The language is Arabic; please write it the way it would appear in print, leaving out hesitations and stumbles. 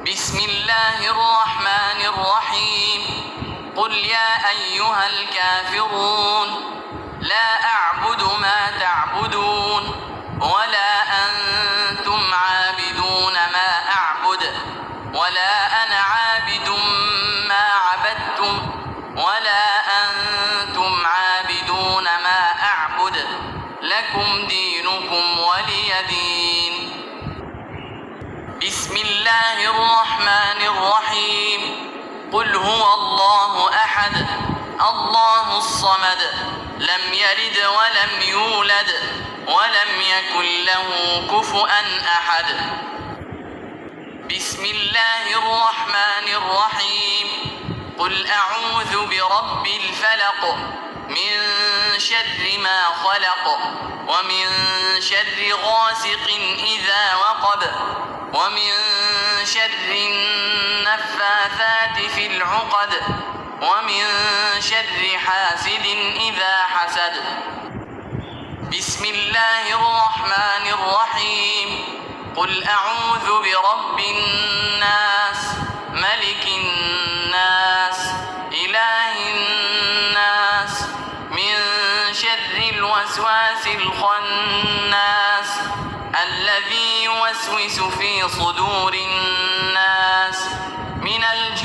بسم الله الرحمن الرحيم قل يا أيها الكافرون لا أعبد ما تعبدون ولا أنتم عابدون ما أعبد ولا أنا عابد ما عبدتم ولا أنتم عابدون ما أعبد لكم دينكم ولي دين. بسم الله الرحمن الرحيم قل هو الله أحد الله الصمد لم يلد ولم يولد ولم يكن له كفؤا أحد. بسم الله الرحمن الرحيم قل أعوذ برب الفلق من شر ما خلق ومن شر غاسق إذا وقب ومن شر النفاثات في العقد ومن شر حاسد إذا حسد. بسم الله الرحمن الرحيم قل أعوذ برب الناس ملك الناس إله الناس من شر الوسواس الخناس الذي يوسوس في صدور الناس من الجنة